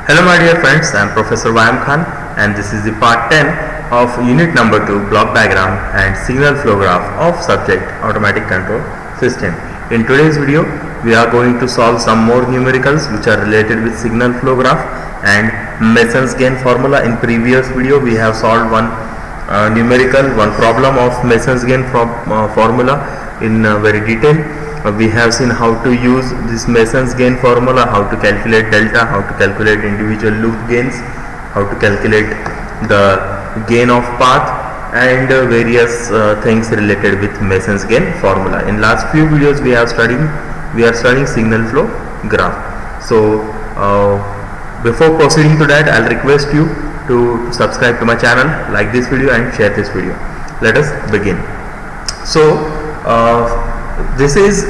Hello my dear friends, I am Professor Wayam Khan and this is the part 10 of unit number 2 block diagram and signal flow graph of subject automatic control system. In today's video we are going to solve some more numericals which are related with signal flow graph and Mason's gain formula. In previous video we have solved one one problem of Mason's gain formula in very detail. We have seen how to use this Mason's gain formula, how to calculate delta, how to calculate individual loop gains, how to calculate the gain of path and various things related with Mason's gain formula. In last few videos we are studying signal flow graph. So before proceeding to that, I'll request you to subscribe to my channel, like this video and share this video. Let us begin. So this is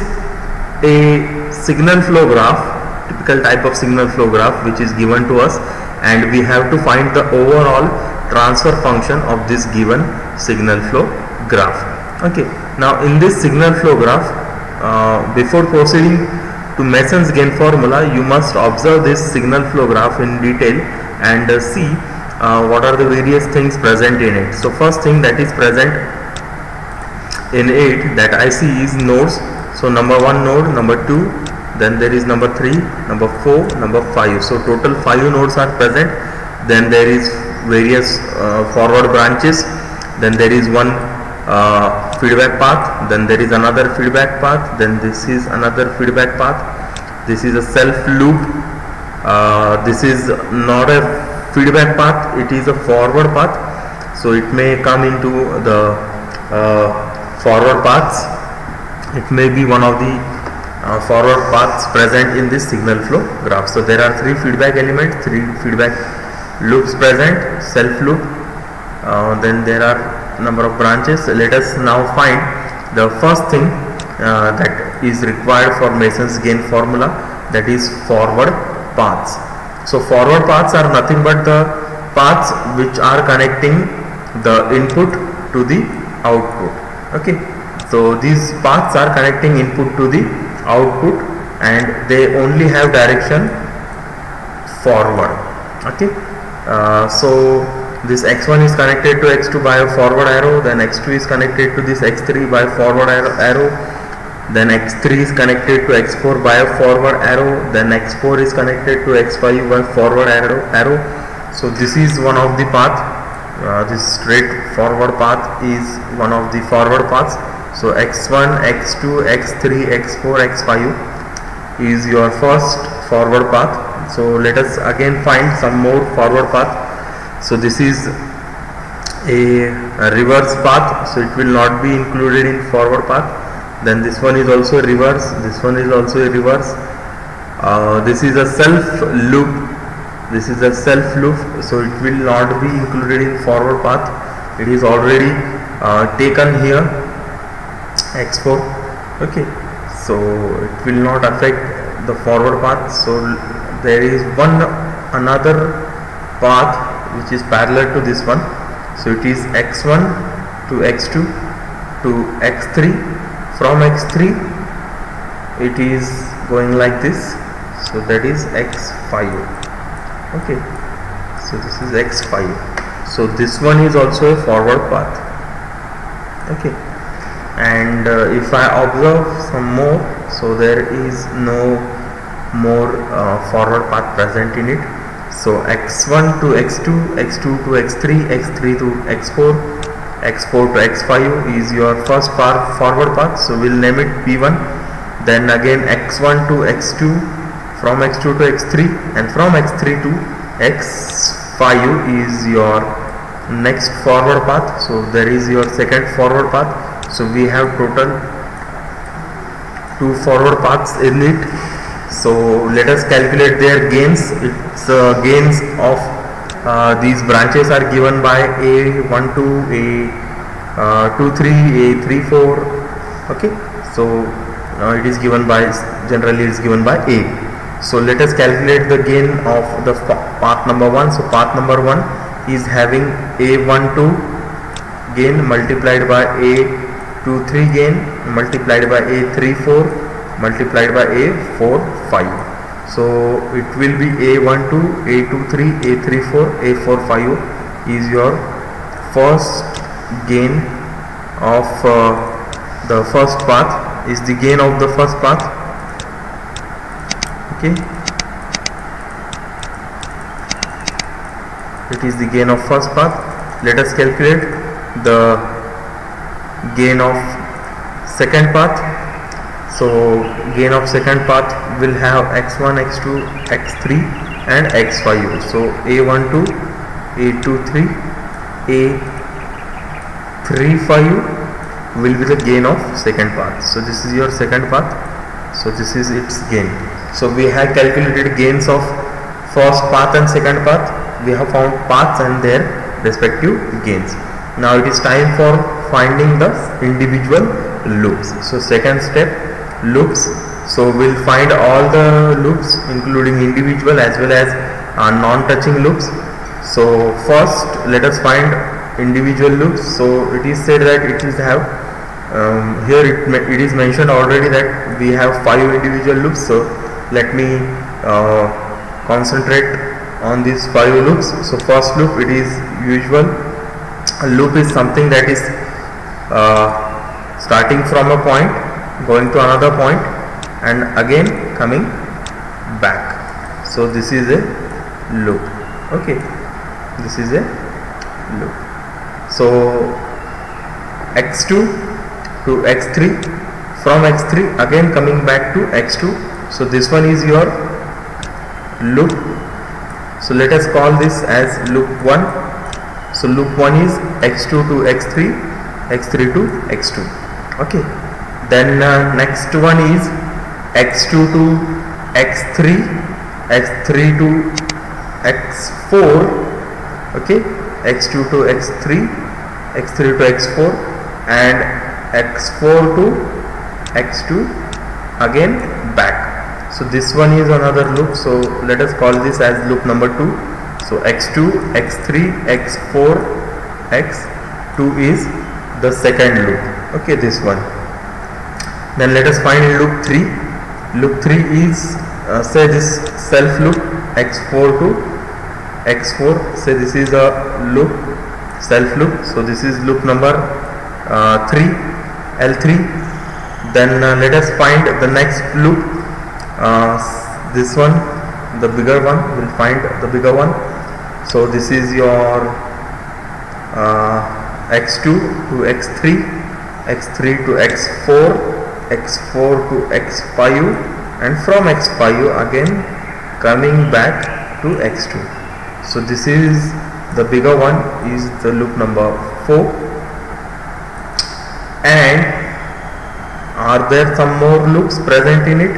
a signal flow graph, typical type of signal flow graph which is given to us, and we have to find the overall transfer function of this given signal flow graph. Okay, now in this signal flow graph, before proceeding to Mason's gain formula, you must observe this signal flow graph in detail and see what are the various things present in it. So first thing that is present in it that I see is nodes. So number 1 node, number 2, then there is number 3, number 4, number 5. So total 5 nodes are present. Then there is various forward branches. Then there is one feedback path. Then there is another feedback path. Then this is another feedback path. This is a self loop. This is not a feedback path, it is a forward path. So it may come into the forward paths. It may be one of the forward paths present in this signal flow graph. So there are 3 feedback elements, 3 feedback loops present, self loop, then there are number of branches. Let us now find the first thing that is required for Mason's gain formula, that is forward paths. So forward paths are nothing but the paths which are connecting the input to the output. Okay, so these paths are connecting input to the output and they only have direction forward. Okay, so this x1 is connected to x2 by a forward arrow, then x2 is connected to this x3 by forward arrow, then x3 is connected to x4 by a forward arrow, then x4 is connected to x5 by forward arrow. So this is one of the path. This straight forward path is one of the forward paths. So x1, x2, x3, x4, x5 is your first forward path. So let us again find some more forward path. So this is a reverse path, so it will not be included in forward path. Then this one is also a reverse, this one is also a reverse. This is a self loop. This is a self loop, so it will not be included in forward path. It is already taken here, x4. Okay, so it will not affect the forward path. So there is another path which is parallel to this one. So it is x1 to x2 to x3. From x3 it is going like this, so that is x5. Okay, so this is x5. So this one is also a forward path. Okay, and if I observe some more, so there is no more forward path present in it. So x1 to x2, x2 to x3, x3 to x4, x4 to x5 is your first forward path. So we'll name it p1. Then again x1 to x2, from x2 to x3, and from x3 to x5 is your next forward path. So there is your second forward path. So we have total 2 forward paths in it. So let us calculate their gains. Its gains of these branches are given by A12, A23, A34. Okay, so it is given by, generally it is given by A. So let us calculate the gain of the path number 1. So path number 1 is having A12 gain multiplied by A23 gain multiplied by A34 multiplied by A45. So it will be A12, A23, A34, A45 is your first gain of the first path, is the gain of the first path. Okay, it is the gain of first path. Let us calculate the gain of second path. So gain of second path will have x1, x2, x3 and x5. So A12, A23, A35 will be the gain of second path. So this is your second path. So this is its gain. So we have calculated gains of first path and second path. We have found paths and their respective gains. Now it is time for finding the individual loops. So second step, loops. So we'll find all the loops including individual as well as non-touching loops. So first let us find individual loops. So it is said that it is have here it is mentioned already that we have 5 individual loops. So let me concentrate on these 5 loops. So first loop, it is usual. A loop is something that is starting from a point, going to another point and again coming back. So this is a loop. Okay, this is a loop. So x2 to x3, from x3 again coming back to x2. So this one is your loop. So let us call this as loop 1. So loop 1 is x2 to x3, x3 to x2. Okay. Then next one is x2 to x3, x3 to x4. Okay. x2 to x3, x3 to x4 and x4 to x2 again back. So this one is another loop. So let us call this as loop number 2. So x2, x3, x4, x2 is the second loop. Okay, this one. Then let us find loop 3. Loop 3 is say this self loop x4 to x4. Say this is a loop, self loop. So this is loop number 3, L3. Then let us find the next loop. This one, the bigger one, we'll find the bigger one. So this is your x2 to x3, x3 to x4, x4 to x5 and from x5 again coming back to x2. So this is the bigger one, is the loop number 4. And are there some more loops present in it?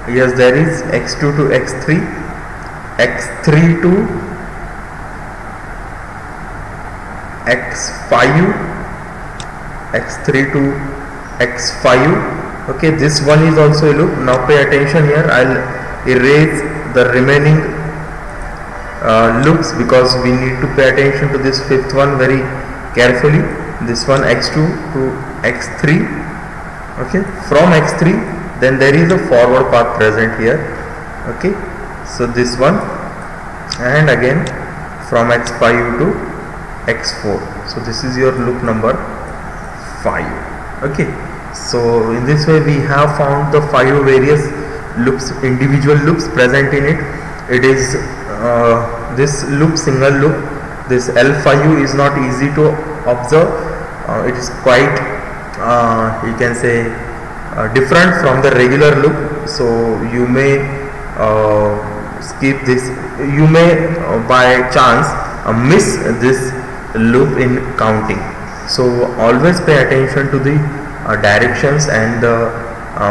Yes, there is x2 to x3, x3 to x5, x3 to x5. Okay, this one is also a loop. Now pay attention here. I'll erase the remaining loops because we need to pay attention to this fifth one very carefully. This one x2 to x3. Okay, from x3 then there is a forward path present here. Okay, so this one and again from x5 to x4. So this is your loop number 5. Okay, so in this way we have found the 5 various loops, individual loops present in it. It is this loop, single loop, this L5 is not easy to observe. It is quite you can say different from the regular loop. So you may skip this, you may by chance miss this loop in counting. So always pay attention to the directions and the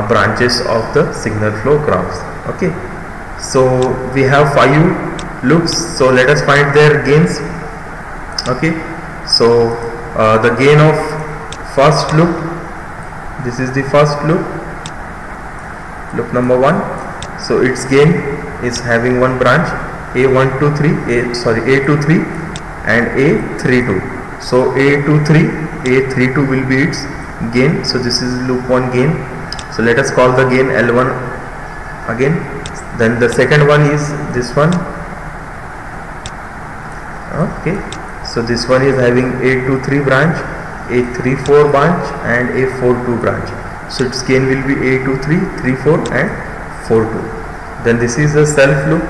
branches of the signal flow graphs. Okay, so we have 5 loops. So let us find their gains. Okay, so the gain of first loop, this is the first loop, loop number 1. So its gain is having one branch, A123, A23 and A32. So A23, A32 will be its gain. So this is loop 1 gain. So let us call the gain L1 again. Then the second one is this one. Okay, so this one is having A23 branch, A34 branch and A42 branch. So its gain will be A23, 34 and 42. Then this is a self loop,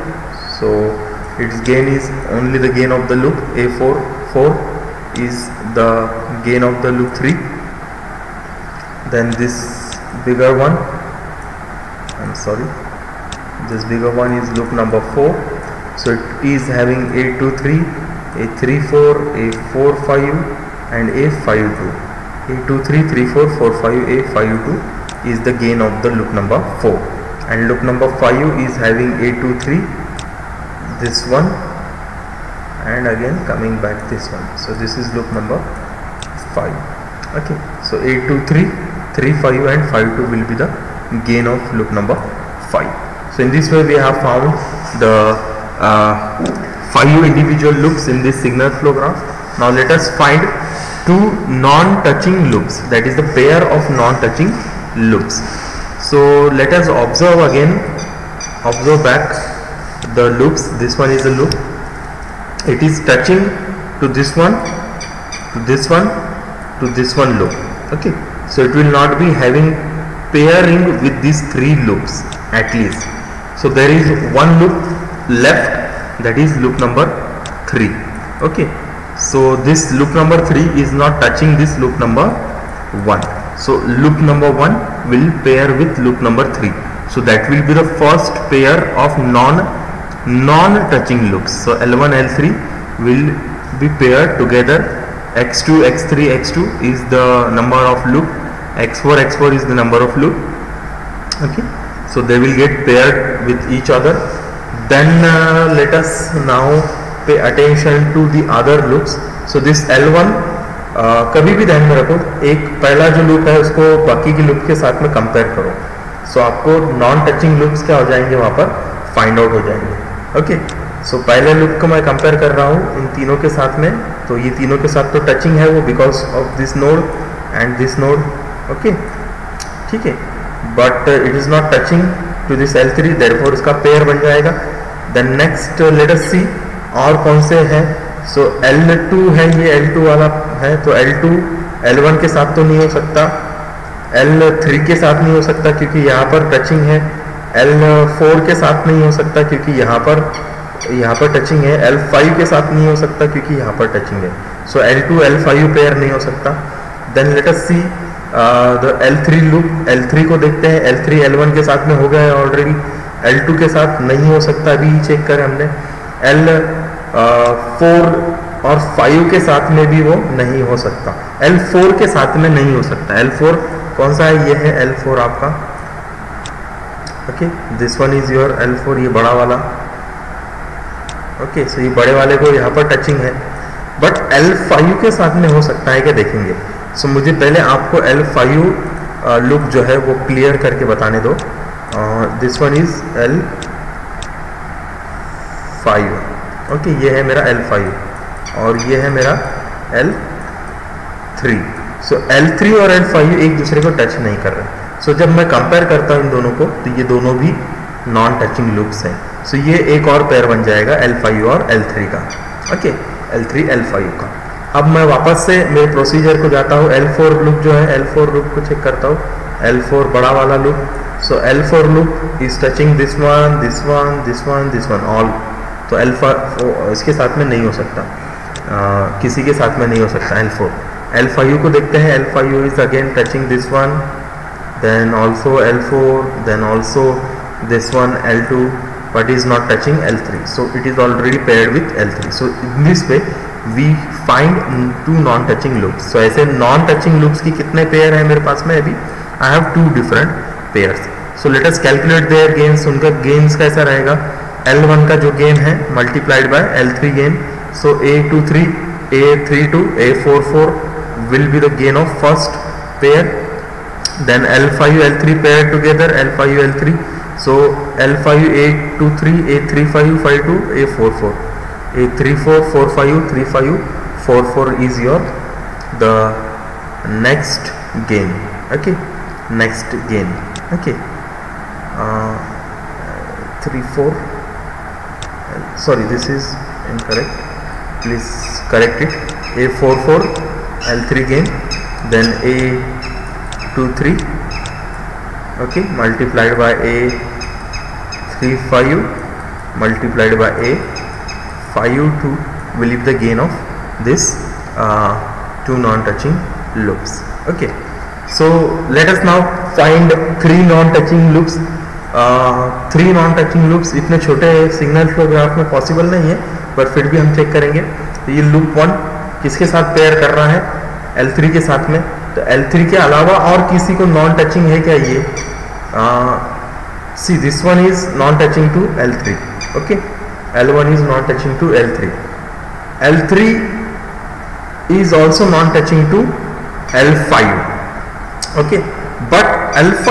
so its gain is only the gain of the loop. A4 is the gain of the loop 3. Then this bigger one, this bigger one is loop number 4. So it is having A23, A34, A45 and A52. A23, 34, 45, A52 is the gain of the loop number 4. And loop number 5 is having A23, this one, and again coming back this one. So this is loop number 5. Okay, so A23, 35 and 52 will be the gain of loop number 5. So in this way we have found the 5 individual loops in this signal flow graph. Now let us find 2 non-touching loops, that is the pair of non-touching loops. So let us observe back the loops. This one is a loop, it is touching to this one, to this one, to this one loop. Okay, so it will not be having pairing with these 3 loops at least. So there is one loop left, that is loop number 3. Okay, so this loop number 3 is not touching this loop number 1. So loop number 1 will pair with loop number 3. So that will be the first pair of non-touching loops. So L1, L3 will be paired together. X2, X3, X2 is the number of loop. X4, X4 is the number of loop. Okay, so they will get paired with each other. Then let us now pay attention to the other loops. So this L1 कभी भी ध्यान में रखो, एक पहला जो loop है उसको बाकी के लूप के साथ में कंपेयर करो. सो आपको नॉन टचिंग लूप्स क्या हो जाएंगे वहाँ पर फाइंड आउट हो जाएंगे. ओके, सो पहले लूप को मैं कंपेयर कर रहा हूँ इन तीनों के साथ में. तो ये तीनों के साथ तो टचिंग है वो, because of this node and this node. Okay, ठीक है, but it is not touching to this L3, therefore इसका पेयर बन जाएगा. Then next let us see और कौन से हैं. सो L2 है, ये L2 वाला है, तो L2 L1 के साथ तो नहीं हो सकता, L3 के साथ नहीं हो सकता क्योंकि यहाँ पर टचिंग है, L4 के साथ नहीं हो सकता क्योंकि यहाँ पर टचिंग है, L5 के साथ नहीं हो सकता क्योंकि यहाँ पर टचिंग है. सो L2 L5 पेयर नहीं हो सकता. Then let us see the L3 loop. L3 को देखते हैं. L3 L1 के साथ में हो गया है ऑलरेडी, L2 के साथ नहीं हो सकता, अभी चेक करें हमने. L4 और 5 के साथ में भी वो नहीं हो सकता, L4 के साथ में नहीं हो सकता. L4 कौन सा है, ये है L4 आपका. Okay, this one is your L4, ये बड़ा वाला. ओके, सो ये बड़े वाले को यहाँ पर टचिंग है, बट L5 के साथ में हो सकता है क्या, देखेंगे. सो मुझे पहले आपको L5 लूप जो है वो क्लियर करके बताने दो. This one is L5. Okay, ये है मेरा L5 और ये है मेरा L3. सो L3 और L5 एक दूसरे को टच नहीं कर रहे. सो जब मैं कंपेयर करता हूँ इन दोनों को तो ये दोनों भी नॉन टचिंग लूप्स हैं. सो ये एक और पेयर बन जाएगा L5 और L3 का. ओके, L3 L5 का. अब मैं वापस से मेरे प्रोसीजर को जाता हूँ. L4 लूप जो है, L4 लूप को चेक करता हूँ. L4 बड़ा वाला loop. So L4 loop is touching this one, this one, this one, this one, all. तो L4 इसके साथ में नहीं हो सकता, किसी के साथ में नहीं हो सकता L4. L5 को देखते हैं. L5 is again touching this one, then also L4, then also this one L2, but is not touching L3. So it is already paired with L3. So in this way we find 2 non touching loops. So ऐसे non touching loops की कितने pair हैं मेरे पास में, अभी I have 2 different pairs. So let us calculate their gains. उनका gains कैसा रहेगा, L1 का जो गेन है multiplied by L3 gain. So A23, A32, A44 will be the gain of first pair. Then L5 L3 pair together, L5 L3. So L5 A23, A35, 52, A44, A34, 45, 35, 44 is your the next gain. Okay, next gain. Okay, 3 4, sorry, this is incorrect, please correct it. A 4 4 L3 gain, then A 2 3, okay, multiplied by A 3 5 multiplied by A 5 2 will give the gain of this two non-touching loops. Okay, so let us now find 3 non-touching loops. 3 non-touching loops इतने छोटे signal flow graph में possible नहीं है, पर फिर भी हम check करेंगे. तो ये लूप 1 किसके साथ पेयर कर रहा है? L3 के साथ में. तो L3 के अलावा और किसी को नॉन टचिंग है क्या? ये see this one is non touching to L3. Okay, L1 is non touching to L3. L3 is also non touching to L5. Okay, but L5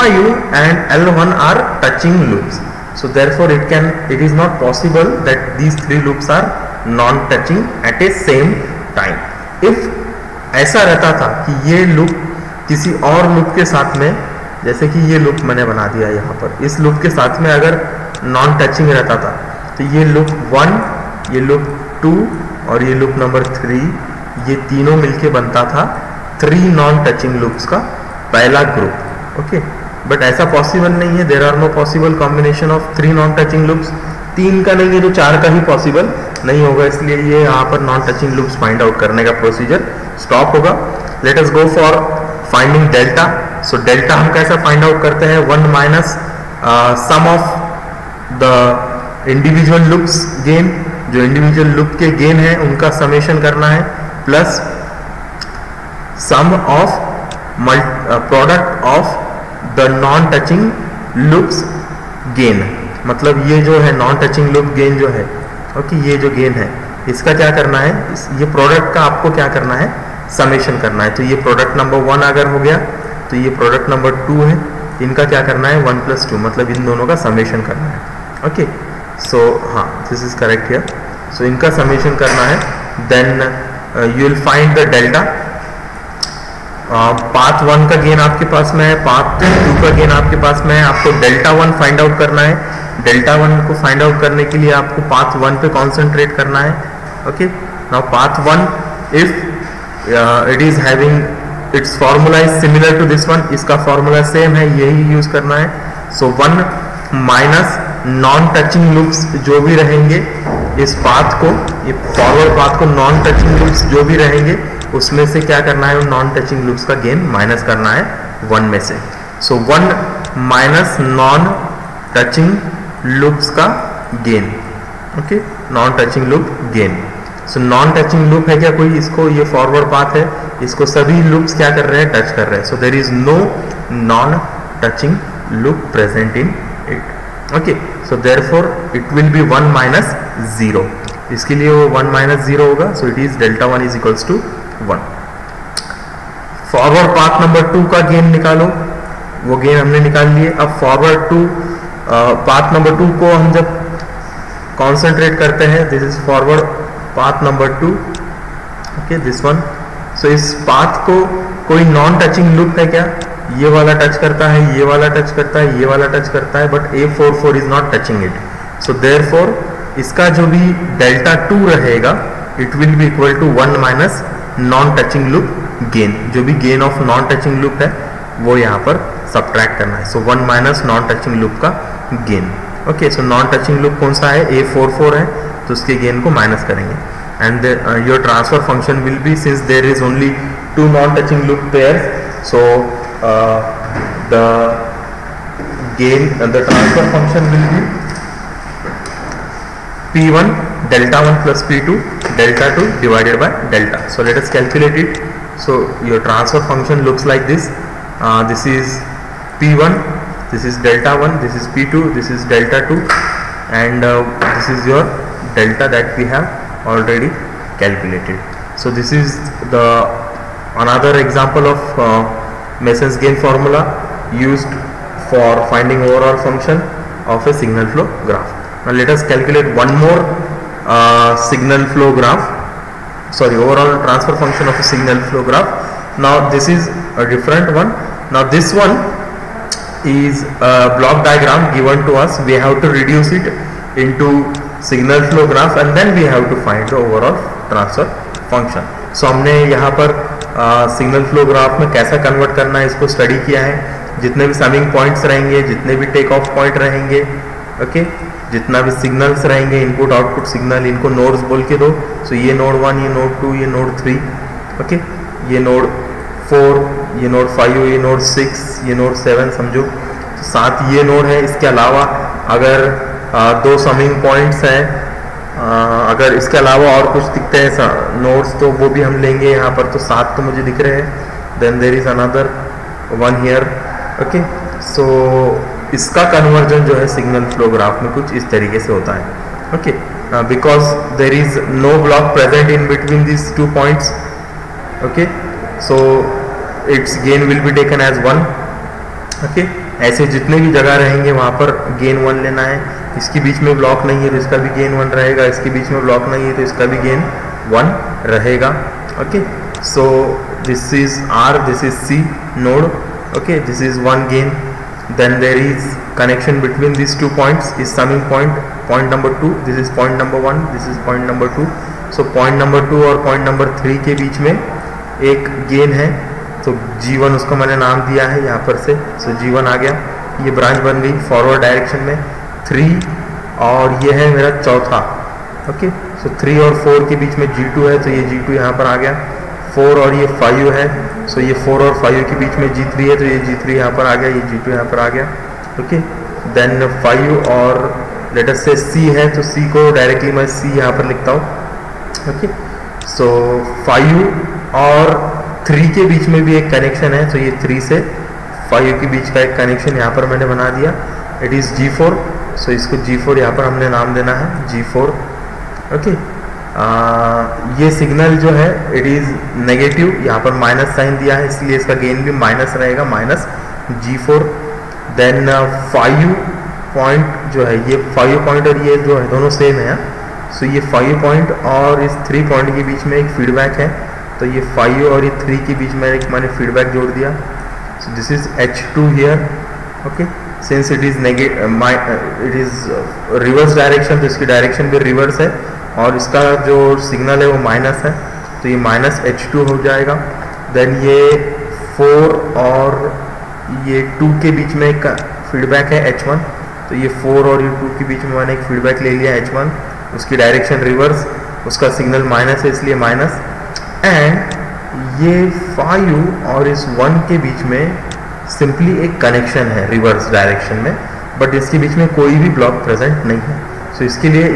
and L1 are touching loops, so therefore it is not possible that these 3 loops are non touching at a same time. If ऐसा रहता था कि ये loop किसी और loop के साथ में, जैसे कि ये लूप मैंने बना दिया यहाँ पर, इस लूप के साथ में अगर नॉन टचिंग रहता था तो ये लूप 1, ये लूप 2 और ये लूप नंबर 3, ये तीनों मिलके बनता था 3 नॉन टचिंग लूप्स का पहला ग्रुप. ओके, बट ऐसा पॉसिबल नहीं है. There are no possible combination of 3 non touching loops. 3 का नहीं है तो 4 का ही पॉसिबल नहीं होगा, इसलिए ये यहाँ पर non touching loops find out करने का प्रोसीजर स्टॉप होगा. Let us go for finding delta. So delta हम कैसे फाइंड आउट करते हैं? 1 minus sum of the individual loops gain, जो इंडिविजुअल लूप के गेन है उनका समेशन करना है, plus sum of product of the non touching loops gain. मतलब ये जो है नॉन टचिंग लूप गेन जो है, ओके, ये जो गेन है इसका क्या करना है? ये प्रोडक्ट का आपको क्या करना है? समेशन करना है. तो ये प्रोडक्ट नंबर 1 अगर हो गया तो ये प्रोडक्ट नंबर 2 है, इनका क्या करना है? 1 + 2, मतलब इन दोनों का समेशन करना है. ओके, सो हाँ, this is correct here. So इनका समेशन करना है. Then you will find the delta. Path 1 का गेन आपके पास में है, पाथ 2 का गेन आपके पास में है. आपको डेल्टा 1 फाइंड आउट करना है. डेल्टा 1 को फाइंड आउट करने के लिए आपको पाथ 1 पे कॉन्सेंट्रेट करना है. Okay, now path 1 if it is having its formula is similar to this one, इसका फॉर्मूला सेम है, यही यूज करना है. So 1 minus non touching loops जो भी रहेंगे इस पाथ को, ये फॉरवर्ड पाथ को नॉन टचिंग लूप्स जो भी रहेंगे उसमें से क्या करना है? नॉन टचिंग लूप्स का गेन माइनस करना है 1 में से. So 1 minus non touching loops का gain. Okay, non touching loop gain. सो नॉन टचिंग लूप है क्या कोई? इसको, ये फॉरवर्ड पाथ है, इसको सभी लूप्स क्या कर रहे हैं? टच कर रहे हैं. So there is no non touching loop present in it. Okay, so therefore it will be 1 minus 0. इसके लिए वो 1 माइनस 0 होगा. So it is delta 1 is equals to 1. Forward path number 2 का गेन निकालो. वो गेन हमने निकाल लिए. अब फॉरवर्ड 2 पाथ नंबर 2 को हम जब कॉन्सेंट्रेट करते हैं, this is forward path number 2. Okay, this one. So इस पाथ को कोई नॉन टचिंग लूप है क्या? ये वाला टच करता है, ये वाला टच करता है, ये वाला टच करता है, but A44 is not touching it. So therefore इसका जो भी डेल्टा 2 रहेगा it will be equal to 1 minus non touching loop gain. जो भी gain of non touching loop है वो यहाँ पर सब्ट्रैक्ट करना है. So 1 minus non touching loop का gain. Okay, so non touching loop कौन सा है? A44 है, तो उसके गेन को माइनस करेंगे. And your transfer function will be, since there is only 2 non touching loop pairs, so the gain, the transfer function will be P1 delta 1 plus P2 delta 2 divided by delta. So let us calculate it. So your transfer function looks like this. This is P1, this is delta 1, this is P2, this is delta 2, and this is your delta that we have already calculated. So this is the another example of Mason's gain formula used for finding overall function of a signal flow graph. Now let us calculate one more signal flow graph, sorry, overall transfer function of a signal flow graph. Now this is a different one. Now this one is a block diagram given to us. We have to reduce it into signal flow graph and then we have to find the overall transfer function. So हमने यहाँ पर signal flow graph में कैसा convert करना है इसको study किया है. जितने भी समिंग पॉइंट्स रहेंगे, जितने भी टेक ऑफ पॉइंट रहेंगे, ओके, जितना भी सिग्नल्स रहेंगे, इनपुट आउटपुट सिग्नल, इनको नोड्स बोल के दो. सो ये नोड 1, ये नोड 2, ये नोड 3, ओके, ये नोड 4, ये नोड 5, ये नोड 6, ये नोड 7 समझो. तो 7 ये नोड है. इसके अलावा अगर 2 समिंग पॉइंट्स हैं, अगर इसके अलावा और कुछ दिखते हैं नोड्स तो वो भी हम लेंगे यहाँ पर. तो 7 तो मुझे दिख रहे हैं. Then there is another 1 here, okay. So इसका कन्वर्जन जो है सिग्नल फ्लो ग्राफ में कुछ इस तरीके से होता है, okay. Because there is no block present in between this 2 points, okay. So it's gain will be taken as 1, okay. ऐसे जितने भी जगह रहेंगे वहाँ पर गेन 1 लेना है. इसके बीच में ब्लॉक नहीं है तो इसका भी गेन 1 रहेगा. इसके बीच में ब्लॉक नहीं है तो इसका भी गेन 1 रहेगा, okay. So this is R, this is C node, okay. This is 1 gain. Then there is connection between this 2 points is summing point, point number 2. This is point number 1, this is point number 2. So point number 2 और point number 3 के बीच में एक gain है. तो G1 उसको मैंने नाम दिया है यहाँ पर से. सो G1 आ गया. ये ब्रांच बन गई फॉरवर्ड डायरेक्शन में. 3 और ये है मेरा चौथा, ओके. सो 3 और 4 के बीच में G2 है तो ये G2 यहाँ पर आ गया. 4 और ये 5 है. सो ये 4 और 5 के बीच में G3 है तो ये G3 यहाँ पर आ गया. ये G2 यहाँ पर आ गया, ओके. देन 5 और लेट अस से C है तो C को डायरेक्टली मैं C यहाँ पर लिखता हूँ, ओके. सो 5 और 3 के बीच में भी एक कनेक्शन है. तो ये 3 से 5 के बीच का एक कनेक्शन यहाँ पर मैंने बना दिया. It is G4. सो इसको G4 यहाँ पर हमने नाम देना है, G4, ओके. ये सिग्नल जो है इट इज़ नेगेटिव. यहाँ पर माइनस साइन दिया है इसलिए इसका गेन भी माइनस रहेगा, माइनस G4. देन 5 पॉइंट जो है, ये 5 पॉइंट और ये जो है दोनों सेम है. सो ये 5 पॉइंट और इस 3 पॉइंट के बीच में एक फीडबैक है. तो ये 5 और ये 3 के बीच में एक मैंने फीडबैक जोड़ दिया. सो this is H2 here, okay. Since it is it is reverse direction तो इसकी डायरेक्शन भी रिवर्स है और इसका जो सिग्नल है वो माइनस है तो ये माइनस H2 हो जाएगा. देन ये 4 और ये 2 के बीच में एक फीडबैक है H1. तो ये 4 और ये 2 के बीच में मैंने एक फीडबैक ले लिया H1. उसकी डायरेक्शन रिवर्स, उसका सिग्नल माइनस है इसलिए माइनस. एंड ये 5 और इस 1 के बीच में सिंपली एक कनेक्शन है रिवर्स डायरेक्शन में, बट इसके बीच में कोई भी ब्लॉक प्रेजेंट नहीं है. सो इसके लिए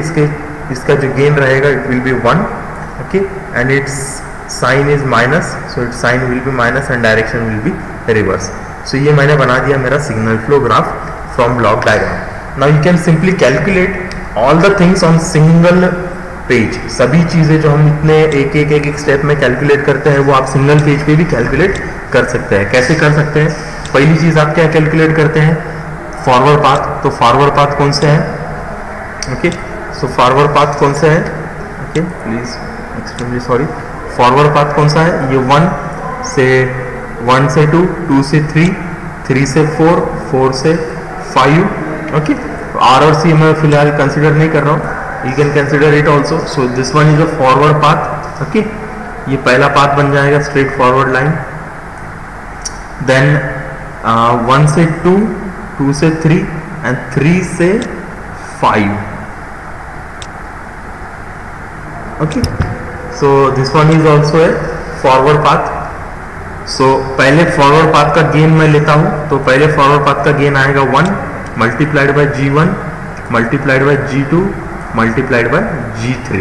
इसका जो गेन रहेगा it will be 1, okay. And its sign is minus, so its sign will be minus and direction will be reverse. So ये मैंने बना दिया मेरा signal flow graph from block diagram. Now you can simply calculate all the things on single page. सभी चीज़ें जो हम इतने एक स्टेप में कैलकुलेट करते हैं वो आप सिंगल पेज पे भी कैलकुलेट कर सकते हैं. कैसे कर सकते हैं? पहली चीज़ आप क्या कैलकुलेट करते हैं? Forward path. तो फॉरवर्ड पाथ कौन से हैं, ओके. सो फॉरवर्ड पाथ कौन से है, okay. Please extremely sorry. Forward path कौन सा है? ये 1 से 2, 2 से 3, 3 से 4, 4 से 5, ओके. R और C मैं फिलहाल कंसिडर नहीं कर रहा हूँ. You can consider it also. So this one is a forward path, okay. ये पहला पाथ बन जाएगा straight forward line. Then 1 से 2, 2 से 3 and 3 से 5, okay. So this one is also a forward path. So पहले forward path का gain मैं लेता हूँ. तो पहले forward path का गेन आएगा 1 multiplied by G1 multiplied by G2 multiplied by G3,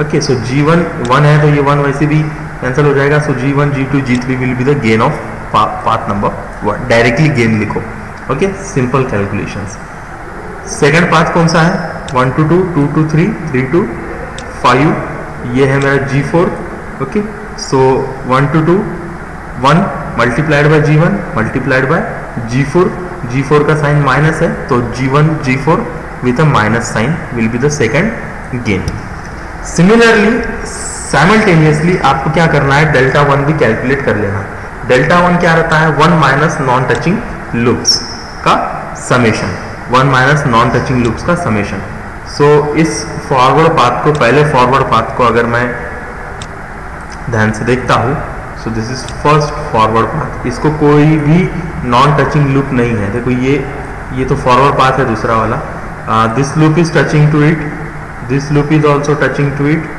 okay. So G1 1 है तो ये 1 वैसे भी कैंसिल हो जाएगा. So G1 G2 G3 will be the gain of path number 1. Directly gain लिखो, okay. Simple calculations. Second path कौन सा है? 1 to 2, 2 to 3, 3 to 5. ये है मेरा G4, okay. So 1 to 2 1 multiplied by G1 multiplied by G4. G4 का sign minus है तो G1 G4 with a minus sign will be the second gain. Similarly, simultaneously आपको क्या करना है? डेल्टा 1 भी कैलकुलेट कर लेना. डेल्टा 1 क्या रहता है? 1 माइनस नॉन टचिंग लूप्स का summation, 1 minus non touching loops का समेशन। सो इस फॉरवर्ड पाथ को, पहले फॉरवर्ड पाथ को अगर मैं ध्यान से देखता हूँ, सो this is first forward path, इसको कोई भी नॉन टचिंग लूप नहीं है। देखो ये तो फॉरवर्ड पाथ है दूसरा वाला, this loop is touching to it, this loop is also touching to it,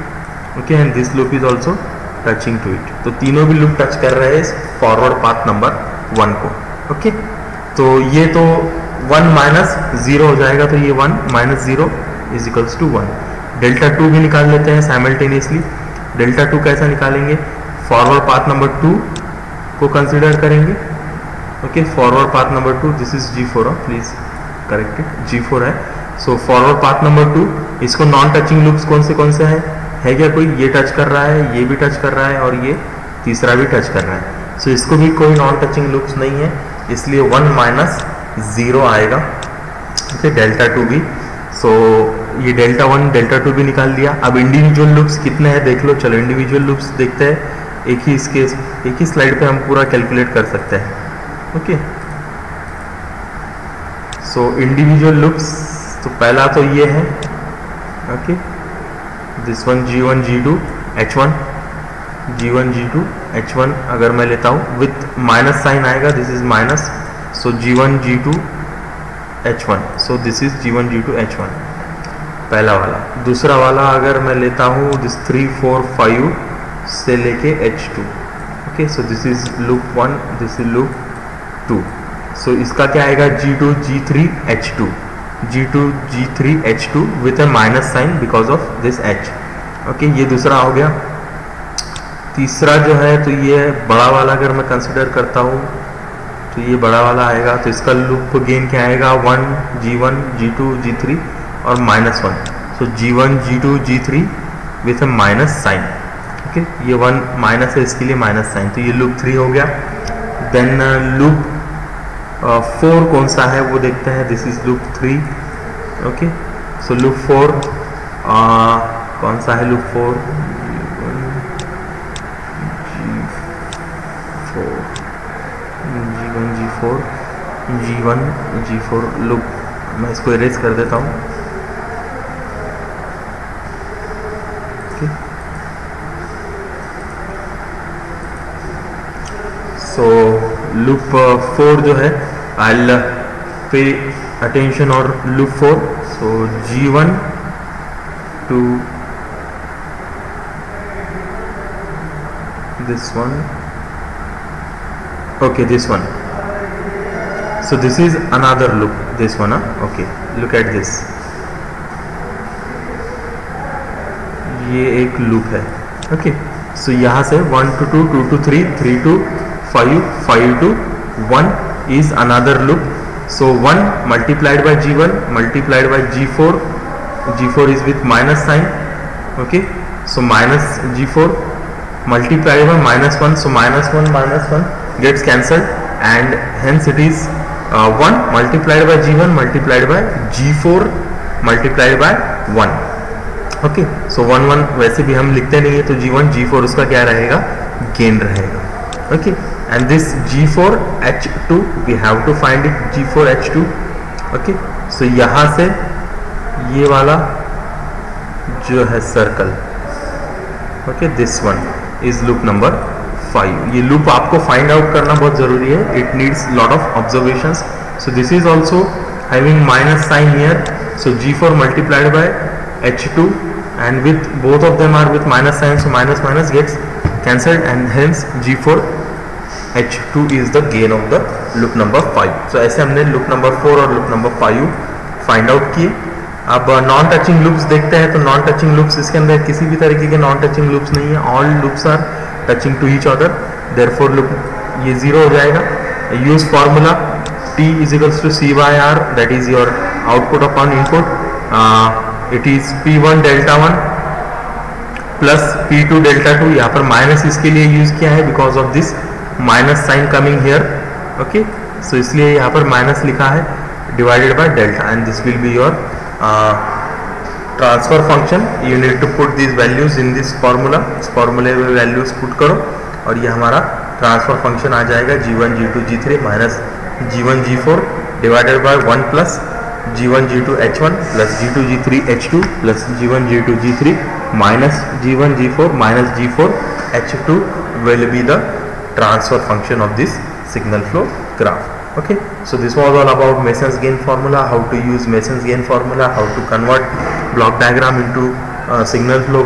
okay, and this loop is also touching to it. तो तीनों भी लूप टच कर रहे हैं इस फॉरवर्ड पाथ नंबर 1 को, ओके। तो ये तो 1 माइनस 0 हो जाएगा, तो ये 1 minus 0 is equals to 1। Delta 2 भी निकाल लेते हैं साइमल्टेनियसली। डेल्टा 2 कैसा निकालेंगे, फॉरवर्ड पाथ नंबर 2 को कंसिडर करेंगे, okay. Forward path number 2, this is G4, please correct it, G4 है। सो फॉरवर्ड पाथ नंबर 2, इसको नॉन टचिंग लूप्स कौन से है क्या कोई, ये टच कर रहा है, ये भी टच कर रहा है और ये तीसरा भी टच कर रहा है। सो इसको भी कोई नॉन टचिंग लूप्स नहीं है, इसलिए 1 माइनस 0 आएगा, ओके। डेल्टा 2 भी, सो ये डेल्टा 1 डेल्टा 2 भी निकाल दिया। अब इंडिविजुअल लूप्स कितने हैं देख लो, चलो इंडिविजुअल लूप्स देखते हैं। एक ही स्लाइड पे हम पूरा कैलकुलेट कर सकते हैं, ओके। सो इंडिविजुअल लूप्स, तो पहला तो ये है, okay, this one G1 G2 H1, G1 G2 H1 अगर मैं लेता हूँ विथ माइनस साइन आएगा, this is minus, so G1 G2 H1, so this is G1 G2 H1 पहला वाला। दूसरा वाला अगर मैं लेता हूँ दिस 3 4 5 से लेके H2, okay, so this is loop 1, this is loop 2। सो इसका क्या आएगा, G2 G3 H2, G2 G3 H2 with a minus sign because of this H, okay. ये दूसरा हो गया। तीसरा जो है, तो ये बड़ा वाला अगर मैं कंसिडर करता हूँ, तो ये बड़ा वाला आएगा, तो इसका लूप गेन क्या आएगा, 1 G1 G2 G3 और -1, so G1 G2 G3 with a minus sign, okay. ये 1 माइनस है, इसके लिए माइनस साइन, तो ये लूप 3 हो गया। देन लूप 4 कौन सा है वो देखते हैं, this is loop 3, okay. So loop 4 कौन सा है, लूप 4 G1 G4 लूप, मैं इसको इरेज कर देता हूँ, ओके। सो लूप 4 जो है, आई पे अटेंशन और loop 4, so G1 to this one, okay, this one, so this is another loop, this one, okay, look at this, ये एक लूप है, ओके। सो यहाँ से 1 to 2, 2 to 3, 3 to 5, 5 to 1 is another loop. So 1 multiplied by G1 multiplied by G4, G4 is with minus sign, okay. So minus G4 multiplied by -1, so -1 gets cancelled, and hence it is 1 multiplied by G1 multiplied by G4 multiplied by 1, okay. So 1 1 वैसे भी हम लिखते नहीं है, तो G1 G4 उसका क्या रहेगा, गेन रहेगा, okay. And this G4 H2 we have to find it, G4 H2, okay. So यहाँ से ये वाला जो है circle, okay, this one is loop number 5। ये लूप आपको फाइंड आउट करना बहुत जरूरी है, it needs lot of observations. So this is also having minus sign here, so G4 multiplied by H2 and with both of them are with minus sign, so minus gets cancelled, and hence G4 H2 is the gain of the loop number 5। so ऐसे हमने loop number 4 और loop number 5 find out किए। अब non touching loops देखते हैं, तो non touching loops, इसके अंदर किसी भी तरीके के नॉन टचिंग लूप्स नहीं है, all loops are touching to each other, therefore loop ये 0 हो जाएगा। Use formula T is equals to C by R, that is your output upon input, it is P1 delta 1 plus P2 delta 2, यहाँ पर minus इसके लिए use किया है because of this minus sign coming here, okay. So इसलिए यहाँ पर minus लिखा है divided by delta, and this will be your transfer function. You need to put this values in this formula, इस फॉर्मूले में वैल्यूज पुट करो और ये हमारा ट्रांसफर फंक्शन आ जाएगा G1 G2 G3 minus G1 G4 divided by 1 plus G1 G2 H1 plus G2 G3 H2 plus G1 G2 G3 minus G1 G4 minus G4 H2 will be the transfer function of this signal flow graph. Okay, so this was all about Mason's gain formula, how to use Mason's gain formula, how to convert block diagram into signal flow